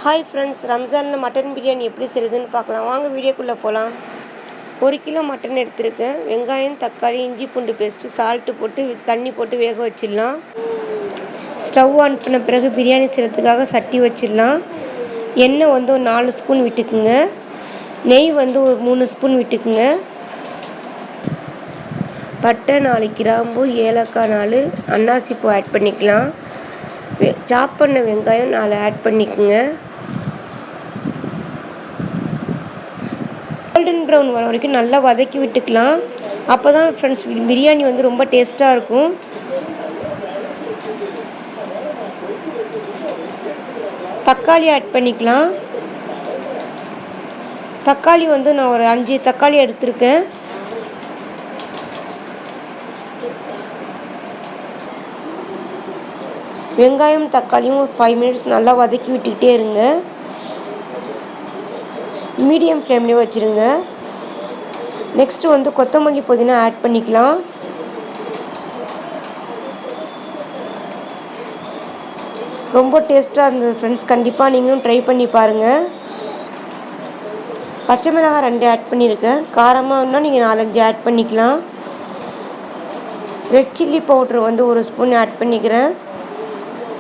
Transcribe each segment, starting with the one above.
Hi friends, ரம்ஜானில் mutton biryani எப்படி செய்யுதுன்னு பார்க்கலாம். வாங்க வீடியோக்குள்ளே போகலாம். 1 கிலோ மட்டன் எடுத்துருக்கேன். வெங்காயம், தக்காளி, இஞ்சி பூண்டு பேஸ்ட்டு, சால்ட்டு போட்டு தண்ணி போட்டு வேக வச்சிடலாம். ஸ்டவ் ஆன் பண்ண பிறகு பிரியாணி செய்கிறதுக்காக சட்டி வச்சிடலாம். எண்ணெய் வந்து ஒரு 4 ஸ்பூன் விட்டுக்குங்க. நெய் வந்து ஒரு 3 ஸ்பூன் விட்டுக்குங்க. பட்டை 4 கிராம்பு, ஏலக்காய் 4, அன்னாசிப்பூ ஆட் பண்ணிக்கலாம். சாப் பண்ண வெங்காயம் 4 ஆட் பண்ணிக்கோங்க. கோல்டன் ப்ரௌன் வர வரைக்கும் நல்லா வதக்கி விட்டுக்கலாம். அப்போ தான் ஃப்ரெண்ட்ஸ் பிரியாணி வந்து ரொம்ப டேஸ்ட்டாக இருக்கும். தக்காளி ஆட் பண்ணிக்கலாம். தக்காளி வந்து நான் ஒரு 5 தக்காளி எடுத்திருக்கேன். வெங்காயம் தக்காளியும் 5 மினிட்ஸ் நல்லா வதக்கி விட்டுக்கிட்டே இருங்க. மீடியம் ஃப்ளேம்லேயே வச்சுருங்க. நெக்ஸ்ட்டு வந்து கொத்தமல்லி புதினா ஆட் பண்ணிக்கலாம். ரொம்ப டேஸ்ட்டாக இருந்தது ஃப்ரெண்ட்ஸ், கண்டிப்பாக நீங்களும் ட்ரை பண்ணி பாருங்கள். பச்சை மிளகாய் 2 ஆட் பண்ணியிருக்கேன். காரமாக இருந்தால் நீங்கள் 4-5 ஆட் பண்ணிக்கலாம். ரெட் சில்லி பவுட்ரு வந்து 1 ஸ்பூன் ஆட் பண்ணிக்கிறேன்.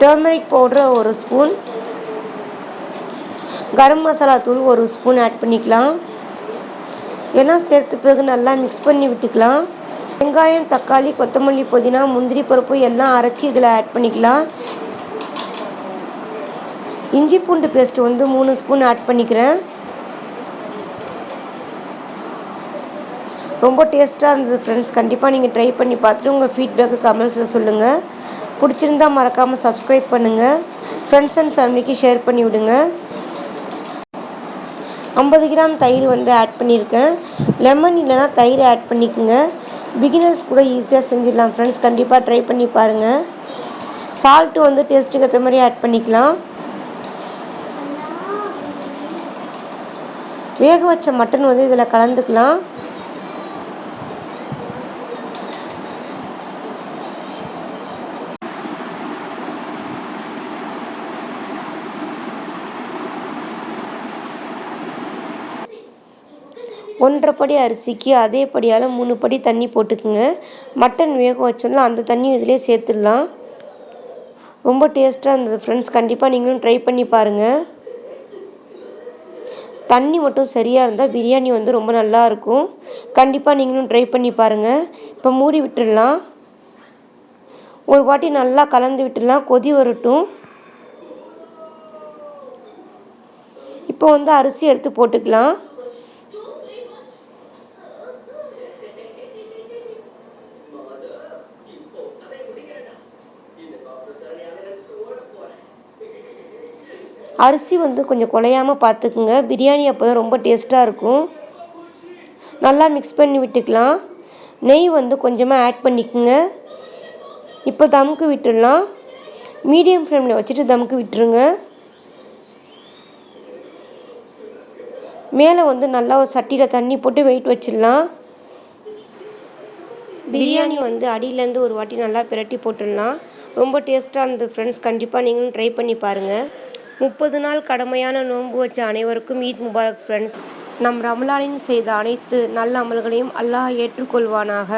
Turmeric powder 1 spoon. Garam masala தூள் 1 ஸ்பூன் ஆட் பண்ணிக்கலாம். எல்லாம் சேர்த்து பிறகு நல்லா மிக்ஸ் பண்ணி விட்டுக்கலாம். வெங்காயம், தக்காளி, கொத்தமல்லி புதினா, முந்திரி பருப்பு எல்லாம் அரைச்சி இதில் ஆட் பண்ணிக்கலாம். இஞ்சி பூண்டு பேஸ்ட்டு வந்து 3 ஸ்பூன் ஆட் பண்ணிக்கிறேன். ரொம்ப டேஸ்ட்டாக இருந்தது ஃப்ரெண்ட்ஸ், கண்டிப்பாக நீங்கள் ட்ரை பண்ணி பார்த்துட்டு உங்கள் ஃபீட்பேக்கு கமெண்ட்ஸில் சொல்லுங்கள். பிடிச்சிருந்தால் மறக்காமல் சப்ஸ்கிரைப் பண்ணுங்கள். ஃப்ரெண்ட்ஸ் அண்ட் ஃபேமிலிக்கு ஷேர் பண்ணி விடுங்க. 50 கிராம் தயிர் வந்து ஆட் பண்ணியிருக்கேன். லெமன் இல்லைனா தயிர் ஆட் பண்ணிக்கோங்க. பிகினர்ஸ் கூட ஈஸியாக செஞ்சிடலாம் ஃப்ரெண்ட்ஸ், கண்டிப்பாக ட்ரை பண்ணி பாருங்கள். சால்ட்டு வந்து டேஸ்ட்டுக்கு ஏற்ற மாதிரி ஆட் பண்ணிக்கலாம். வேக வச்ச மட்டன் வந்து இதில் கலந்துக்கலாம். ஒன்றரை படி அரிசிக்கு அதே படியால் 3 படி தண்ணி போட்டுக்குங்க. மட்டன் வேக வச்சோம்னா அந்த தண்ணி இதிலே சேர்த்துடலாம். ரொம்ப டேஸ்ட்டாக இருந்தது ஃப்ரெண்ட்ஸ், கண்டிப்பாக நீங்களும் ட்ரை பண்ணி பாருங்கள். தண்ணி மட்டும் சரியாக இருந்தால் பிரியாணி வந்து ரொம்ப நல்லாயிருக்கும். கண்டிப்பாக நீங்களும் ட்ரை பண்ணி பாருங்கள். இப்போ மூடி விட்டுடலாம். ஒரு வாட்டி நல்லா கலந்து விட்டுடலாம். கொதி வரட்டும். இப்போ வந்து அரிசி எடுத்து போட்டுக்கலாம். அரிசி வந்து கொஞ்சம் குலையாமல் பார்த்துக்குங்க. பிரியாணி அப்போ தான் ரொம்ப டேஸ்ட்டாக இருக்கும். நல்லா மிக்ஸ் பண்ணி விட்டுக்கலாம். நெய் வந்து கொஞ்சமாக ஆட் பண்ணிக்கோங்க. இப்போ தம்க்கு விட்டுடலாம். மீடியம் ஃப்ளேமில் வச்சுட்டு தம்க்கு விட்டுருங்க. மேலே வந்து நல்லா ஒரு சட்டியில் தண்ணி போட்டு வெயிட் வச்சிடலாம். பிரியாணி வந்து அடியிலேருந்து ஒரு வாட்டி நல்லா பிரட்டி போட்டுடலாம். ரொம்ப டேஸ்ட்டாக இருந்தது ஃப்ரெண்ட்ஸ், கண்டிப்பாக நீங்களும் ட்ரை பண்ணி பாருங்கள். 30 நாள் கடமையான நோன்பு வச்ச அனைவருக்கும் ஈத் முபாரக் ஃப்ரெண்ட்ஸ். நம் ரமலானில் செய்த அனைத்து நல்ல அமல்களையும் அல்லாஹ் ஏற்றுக்கொள்வானாக.